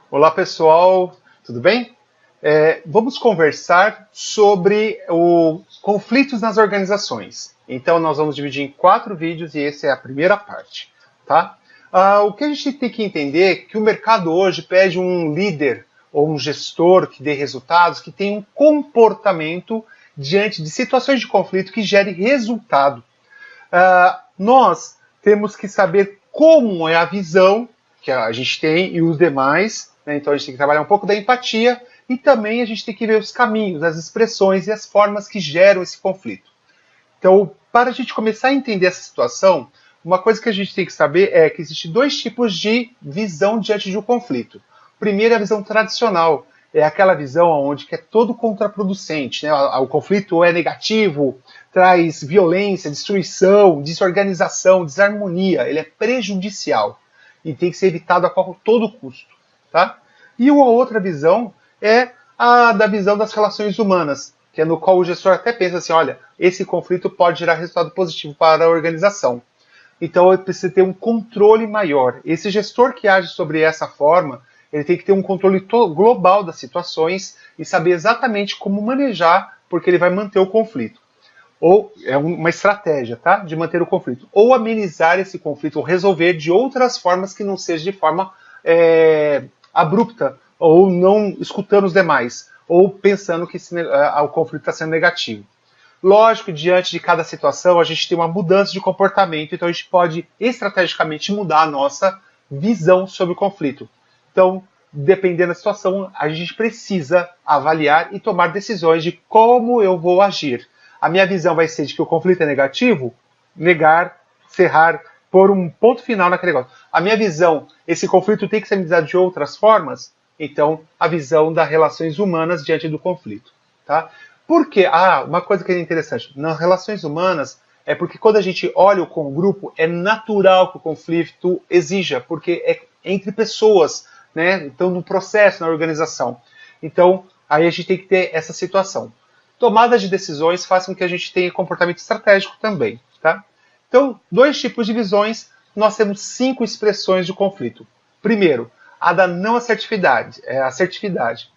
Olá pessoal, tudo bem? Vamos conversar sobre conflitos nas organizações. Então nós vamos dividir em 4 vídeos e essa é a primeira parte, tá? O que a gente tem que entender é que o mercado hoje pede um líder ou um gestor que dê resultados, que tenha um comportamento diante de situações de conflito que gere resultado. Nós temos que saber como é a visão que a gente tem e os demais, né? Então a gente tem que trabalhar um pouco da empatia e também a gente tem que ver os caminhos, as expressões e as formas que geram esse conflito. Então, para a gente começar a entender essa situação, uma coisa que a gente tem que saber é que existem 2 tipos de visão diante de um conflito. Primeiro é a visão tradicional, é aquela visão onde é todo contraproducente, né? O conflito é negativo, traz violência, destruição, desorganização, desarmonia, ele é prejudicial e tem que ser evitado a todo custo, tá? E uma outra visão é a da visão das relações humanas, que é no qual o gestor até pensa assim, olha, esse conflito pode gerar resultado positivo para a organização. Então ele precisa ter um controle maior. Esse gestor que age sobre essa forma, ele tem que ter um controle global das situações e saber exatamente como manejar, porque ele vai manter o conflito. Ou é uma estratégia, tá? De manter o conflito. Ou amenizar esse conflito, ou resolver de outras formas que não seja de forma abrupta, ou não escutando os demais, ou pensando que o conflito está sendo negativo. Lógico, diante de cada situação, a gente tem uma mudança de comportamento, então a gente pode estrategicamente mudar a nossa visão sobre o conflito. Então, dependendo da situação, a gente precisa avaliar e tomar decisões de como eu vou agir. A minha visão vai ser de que o conflito é negativo, negar, cerrar, pôr um ponto final naquele negócio. A minha visão, esse conflito tem que ser amenizado de outras formas, então a visão das relações humanas diante do conflito. Tá? Por quê? Uma coisa que é interessante, nas relações humanas, é porque quando a gente olha com o grupo, é natural que o conflito exija, porque é entre pessoas, né? Então no processo, na organização. Então, aí a gente tem que ter essa situação. Tomada de decisões faz com que a gente tenha comportamento estratégico também, tá? Então, 2 tipos de visões, nós temos 5 expressões de conflito. Primeiro, a da não assertividade, assertividade.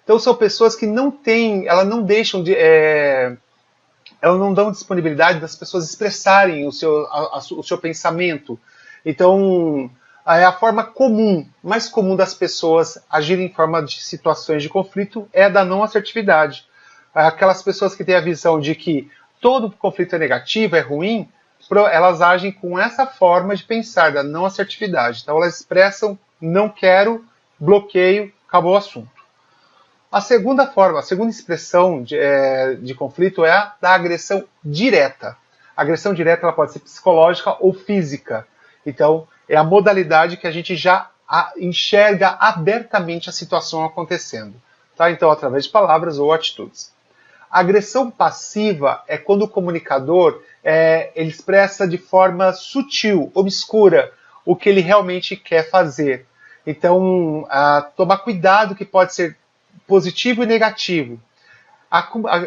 Então, são pessoas que não têm, elas não deixam de, elas não dão disponibilidade das pessoas expressarem o seu pensamento. Então, é a forma comum, mais comum das pessoas agirem em forma de situações de conflito é a da não assertividade. Aquelas pessoas que têm a visão de que todo conflito é negativo, é ruim, elas agem com essa forma de pensar, da não assertividade. Então elas expressam, não quero, bloqueio, acabou o assunto. A segunda forma, a segunda expressão de conflito é a da agressão direta. A agressão direta ela pode ser psicológica ou física. Então é a modalidade que a gente já enxerga abertamente a situação acontecendo. Tá? Então através de palavras ou atitudes. A agressão passiva é quando o comunicador ele expressa de forma sutil, obscura, o que ele realmente quer fazer. Então, tomar cuidado que pode ser positivo e negativo.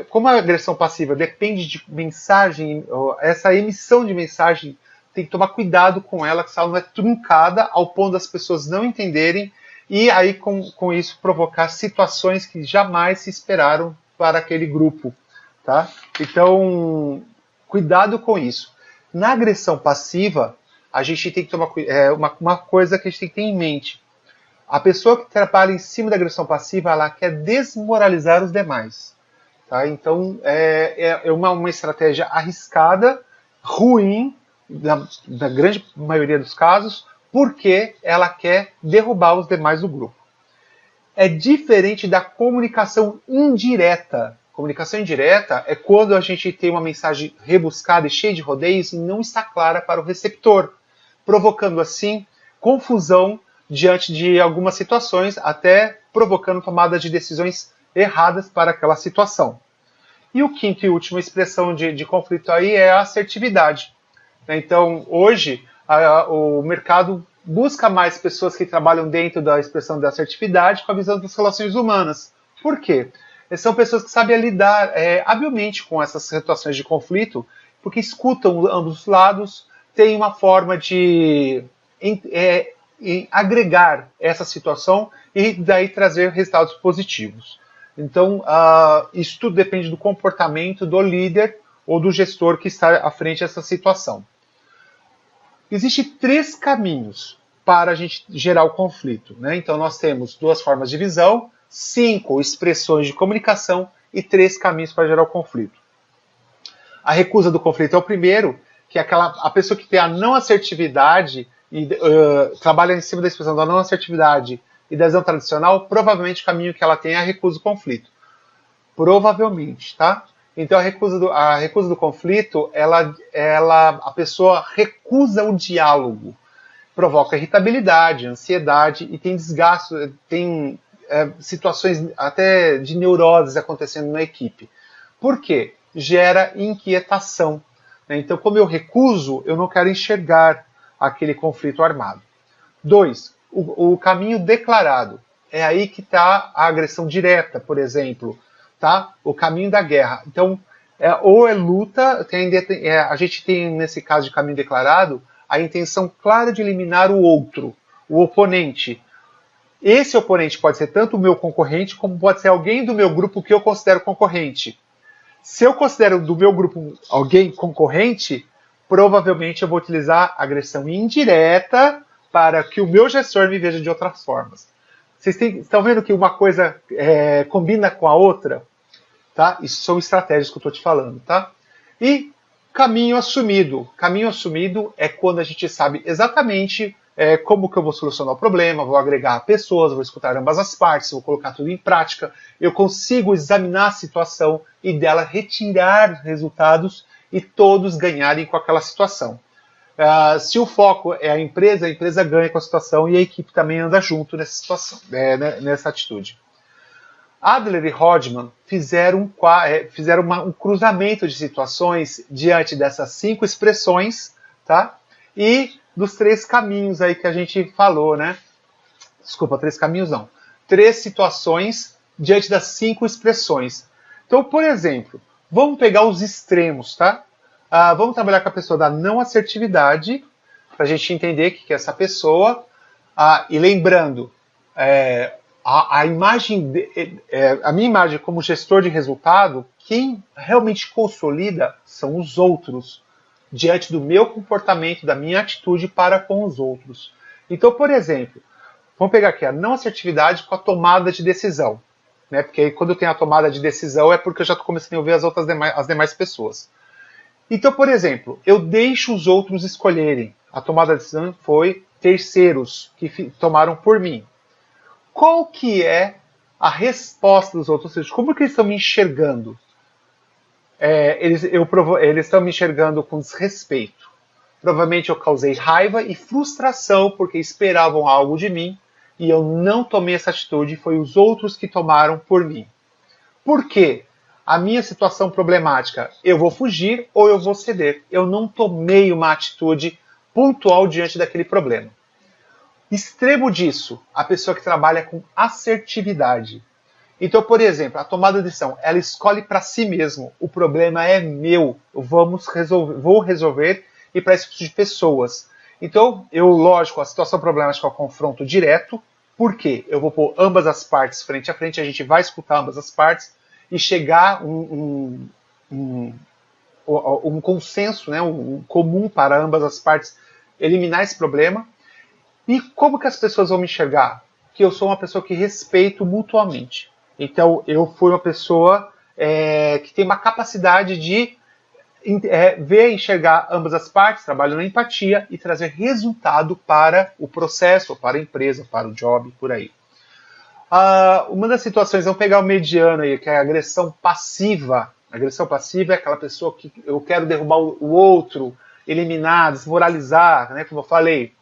Como a agressão passiva depende de mensagem, essa emissão de mensagem, tem que tomar cuidado com ela, que ela não é truncada ao ponto das pessoas não entenderem e aí com isso provocar situações que jamais se esperaram para aquele grupo, tá? Então, cuidado com isso. Na agressão passiva, a gente tem que tomar uma coisa que a gente tem que ter em mente. A pessoa que trabalha em cima da agressão passiva, ela quer desmoralizar os demais, tá? Então, é uma estratégia arriscada, ruim, na grande maioria dos casos, porque ela quer derrubar os demais do grupo. É diferente da comunicação indireta. Comunicação indireta é quando a gente tem uma mensagem rebuscada e cheia de rodeios e não está clara para o receptor, provocando assim confusão diante de algumas situações, até provocando tomada de decisões erradas para aquela situação. E o quinto e última expressão de conflito aí é a assertividade. Então, hoje, o mercado busca mais pessoas que trabalham dentro da expressão da assertividade com a visão das relações humanas. Por quê? São pessoas que sabem lidar habilmente com essas situações de conflito, porque escutam ambos os lados, têm uma forma de agregar essa situação e daí trazer resultados positivos. Então, isso tudo depende do comportamento do líder ou do gestor que está à frente dessa situação. Existem 3 caminhos para a gente gerar o conflito, né? Então, nós temos 2 formas de visão, 5 expressões de comunicação e 3 caminhos para gerar o conflito. A recusa do conflito é o primeiro, que é a pessoa que tem a não assertividade e trabalha em cima da expressão da não assertividade e da visão tradicional, provavelmente o caminho que ela tem é a recusa do conflito. Provavelmente, tá? Então a recusa do conflito, a pessoa recusa o diálogo, provoca irritabilidade, ansiedade e tem desgaste, tem situações até de neuroses acontecendo na equipe. Por quê? Gera inquietação. Né? Então, como eu recuso, eu não quero enxergar aquele conflito armado. 2. O caminho declarado. É aí que está a agressão direta, por exemplo. Tá? O caminho da guerra. Então, ou é luta, a gente tem, nesse caso de caminho declarado, a intenção clara de eliminar o outro, o oponente. Esse oponente pode ser tanto o meu concorrente, como pode ser alguém do meu grupo que eu considero concorrente. Se eu considero do meu grupo alguém concorrente, provavelmente eu vou utilizar agressão indireta para que o meu gestor me veja de outras formas. Vocês estão vendo que uma coisa combina com a outra? Tá? Isso são estratégias que eu estou te falando. Tá? E caminho assumido. Caminho assumido é quando a gente sabe exatamente como que eu vou solucionar o problema, vou agregar pessoas, vou escutar ambas as partes, vou colocar tudo em prática, eu consigo examinar a situação e dela retirar resultados e todos ganharem com aquela situação. Se o foco é a empresa ganha com a situação e a equipe também anda junto nessa situação, nessa atitude. Adler e Hodgman fizeram um cruzamento de situações diante dessas 5 expressões, tá? E dos 3 caminhos aí que a gente falou, né? Desculpa, 3 caminhos não. 3 situações diante das 5 expressões. Então, por exemplo, vamos pegar os extremos, tá? Vamos trabalhar com a pessoa da não assertividade, para a gente entender o que é essa pessoa. E lembrando, a minha imagem como gestor de resultado, quem realmente consolida são os outros, diante do meu comportamento, da minha atitude para com os outros. Então, por exemplo, vamos pegar aqui a não assertividade com a tomada de decisão. Né? Porque aí, quando eu tenho a tomada de decisão é porque eu já estou começando a ouvir as demais pessoas. Então, por exemplo, eu deixo os outros escolherem. A tomada de decisão foi terceiros que tomaram por mim. Qual que é a resposta dos outros? Ou seja, como que eles estão me enxergando? Eles estão me enxergando com desrespeito. Provavelmente eu causei raiva e frustração porque esperavam algo de mim e eu não tomei essa atitude, foi os outros que tomaram por mim. Por quê? A minha situação problemática, eu vou fugir ou eu vou ceder. Eu não tomei uma atitude pontual diante daquele problema. Extremo disso, a pessoa que trabalha com assertividade. Então, por exemplo, a tomada de decisão, ela escolhe para si mesmo. O problema é meu, vou resolver e para esse tipo de pessoas. Então, lógico, a situação problemática é o confronto direto. Por quê? Eu vou pôr ambas as partes frente a frente, a gente vai escutar ambas as partes e chegar um consenso, né, um comum para ambas as partes, eliminar esse problema. E como que as pessoas vão me enxergar? Que eu sou uma pessoa que respeito mutuamente. Então, eu fui uma pessoa que tem uma capacidade de ver e enxergar ambas as partes, trabalho na empatia e trazer resultado para o processo, para a empresa, para o job, por aí. Uma das situações, vamos pegar o mediano aí, que é a agressão passiva. A agressão passiva é aquela pessoa que eu quero derrubar o outro, eliminar, desmoralizar, né, como eu falei.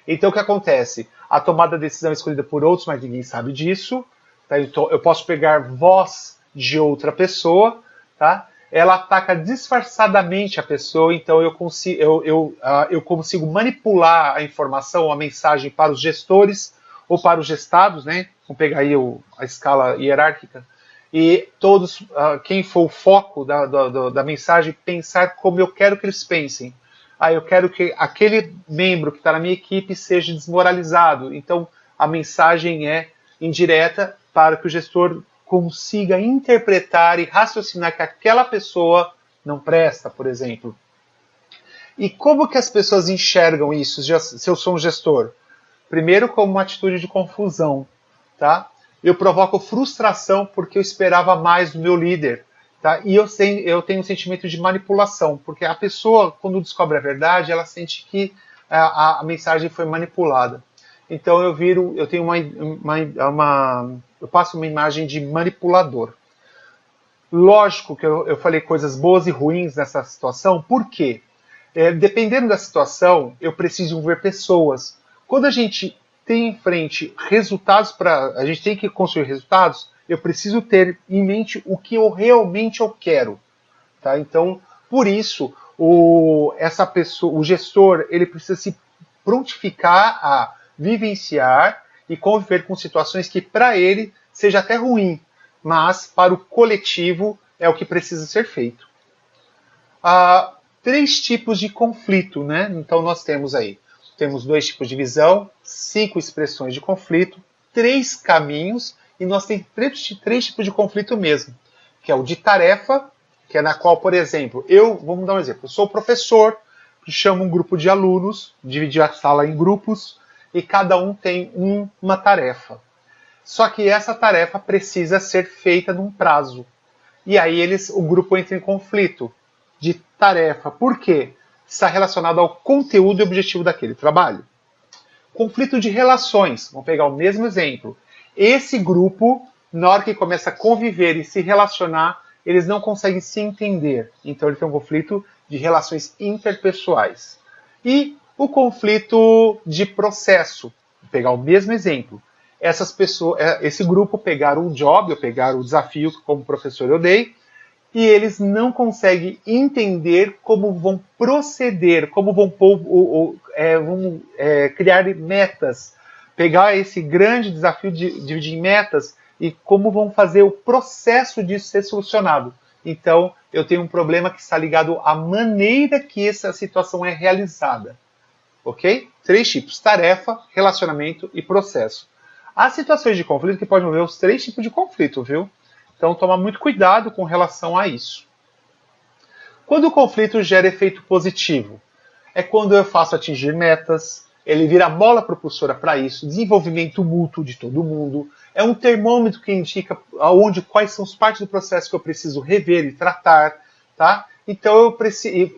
Então, o que acontece? A tomada de decisão é escolhida por outros, mas ninguém sabe disso. Tá? Então, eu posso pegar voz de outra pessoa, tá? Ela ataca disfarçadamente a pessoa, então eu consigo manipular a informação, a mensagem para os gestores ou para os gestados, né? Vamos pegar aí a escala hierárquica, e todos, quem for o foco da mensagem, pensar como eu quero que eles pensem. Eu quero que aquele membro que está na minha equipe seja desmoralizado. Então, a mensagem é indireta para que o gestor consiga interpretar e raciocinar que aquela pessoa não presta, por exemplo. E como que as pessoas enxergam isso, se eu sou um gestor? Primeiro, como uma atitude de confusão, tá? Eu provoco frustração porque eu esperava mais do meu líder, tá? E eu tenho um sentimento de manipulação, porque a pessoa, quando descobre a verdade, ela sente que a mensagem foi manipulada. Então eu tenho eu passo uma imagem de manipulador. Lógico que eu falei coisas boas e ruins nessa situação, por quê? Dependendo da situação, eu preciso ver pessoas. Quando a gente tem em frente resultados, a gente tem que construir resultados, eu preciso ter em mente o que eu realmente quero. Tá? Então, por isso, o gestor, ele precisa se prontificar a vivenciar e conviver com situações que para ele seja até ruim, mas para o coletivo é o que precisa ser feito. 3 tipos de conflito, né? Então nós temos 2 tipos de visão, 5 expressões de conflito, 3 caminhos, e nós temos 3 tipos de conflito mesmo, que é o de tarefa, que é na qual, por exemplo, vamos dar um exemplo, eu sou professor, chamo um grupo de alunos, dividi a sala em grupos, e cada um tem uma tarefa. Só que essa tarefa precisa ser feita num prazo. E aí o grupo entra em conflito de tarefa. Por quê? Está relacionado ao conteúdo e objetivo daquele trabalho. Conflito de relações. Vamos pegar o mesmo exemplo. Esse grupo, na hora que começa a conviver e se relacionar, eles não conseguem se entender. Então ele tem um conflito de relações interpessoais. E o conflito de processo. Vou pegar o mesmo exemplo. Esse grupo pegaram o job, ou pegaram o desafio que como professor eu dei, e eles não conseguem entender como vão proceder, como vão criar metas, pegar esse grande desafio de dividir em metas e como vão fazer o processo disso ser solucionado. Então, eu tenho um problema que está ligado à maneira que essa situação é realizada. Ok? 3 tipos: tarefa, relacionamento e processo. Há situações de conflito que podem envolver os 3 tipos de conflito, viu? Então, toma muito cuidado com relação a isso. Quando o conflito gera efeito positivo? É quando eu faço atingir metas, ele vira bola propulsora para isso, desenvolvimento mútuo de todo mundo, é um termômetro que indica quais são as partes do processo que eu preciso rever e tratar, tá? Então eu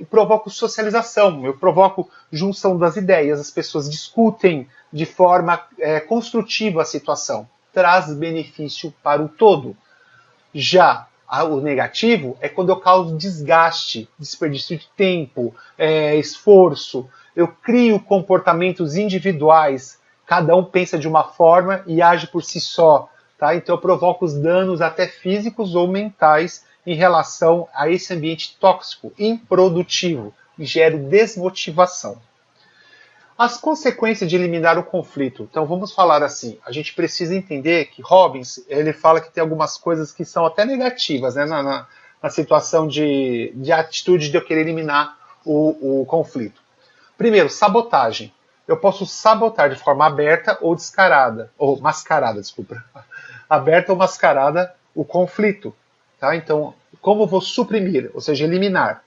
provoco socialização, eu provoco junção das ideias, as pessoas discutem de forma construtiva a situação, traz benefício para o todo. Já o negativo é quando eu causo desgaste, desperdício de tempo, esforço, eu crio comportamentos individuais, cada um pensa de uma forma e age por si só, tá? Então eu provoco os danos até físicos ou mentais em relação a esse ambiente tóxico, improdutivo, e gero desmotivação. As consequências de eliminar o conflito. Então vamos falar assim, a gente precisa entender que Robbins, ele fala que tem algumas coisas que são até negativas, né, na situação de atitude de eu querer eliminar o conflito. Primeiro, sabotagem. Eu posso sabotar de forma aberta ou mascarada, desculpa. Aberta ou mascarada o conflito. Tá? Então, como eu vou suprimir, ou seja, eliminar?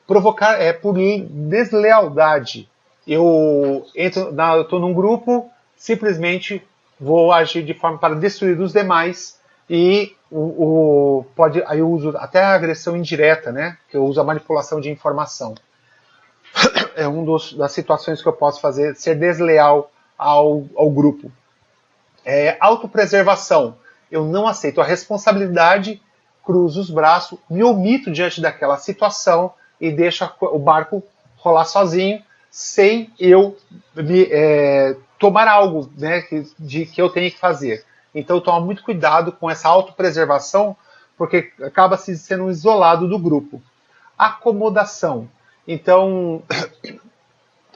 Provocar por deslealdade. Eu estou num grupo, simplesmente vou agir de forma para destruir os demais e aí eu uso até a agressão indireta, né? Que eu uso a manipulação de informação. É uma das situações que eu posso fazer, ser desleal ao grupo. Autopreservação. Eu não aceito a responsabilidade, cruzo os braços, me omito diante daquela situação e deixo o barco rolar sozinho, sem eu tomar algo, né, que eu tenho que fazer. Então, toma muito cuidado com essa autopreservação, porque acaba se sendo isolado do grupo. Acomodação. Então,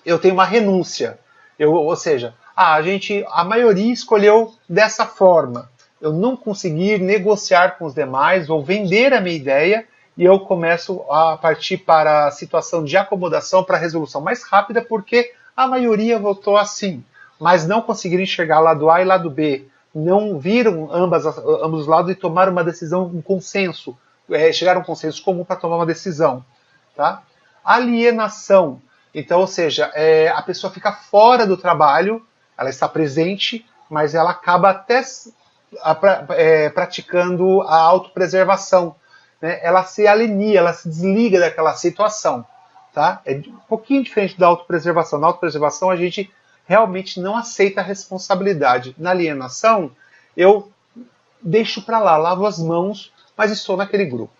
eu tenho uma renúncia. Ou seja, a maioria escolheu dessa forma. Eu não consegui negociar com os demais ou vender a minha ideia e eu começo a partir para a situação de acomodação para a resolução mais rápida porque a maioria votou assim, mas não conseguiram enxergar lado A e lado B. não viram ambos os lados e tomaram uma decisão, um consenso, chegaram a um consenso comum para tomar uma decisão. Tá? Alienação, então, ou seja, a pessoa fica fora do trabalho, ela está presente, mas ela acaba até praticando a autopreservação. Né? Ela se alienia, ela se desliga daquela situação. Tá? É um pouquinho diferente da autopreservação. Na autopreservação, a gente realmente não aceita a responsabilidade. Na alienação, eu deixo para lá, lavo as mãos, mas estou naquele grupo.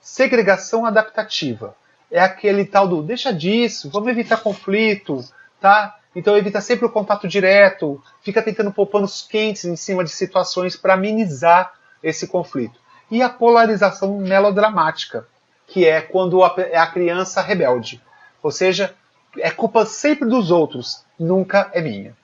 Segregação adaptativa. É aquele tal do deixa disso, vamos evitar conflito, tá? Então evita sempre o contato direto, fica tentando pôr panos quentes em cima de situações para minimizar esse conflito. E a polarização melodramática, que é quando é a criança rebelde. Ou seja, é culpa sempre dos outros, nunca é minha.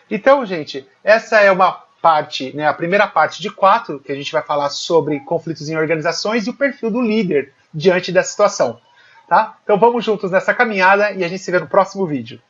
Então, gente, essa é uma parte, né, a primeira parte de 4, que a gente vai falar sobre conflitos em organizações e o perfil do líder diante dessa situação. Tá? Então vamos juntos nessa caminhada e a gente se vê no próximo vídeo.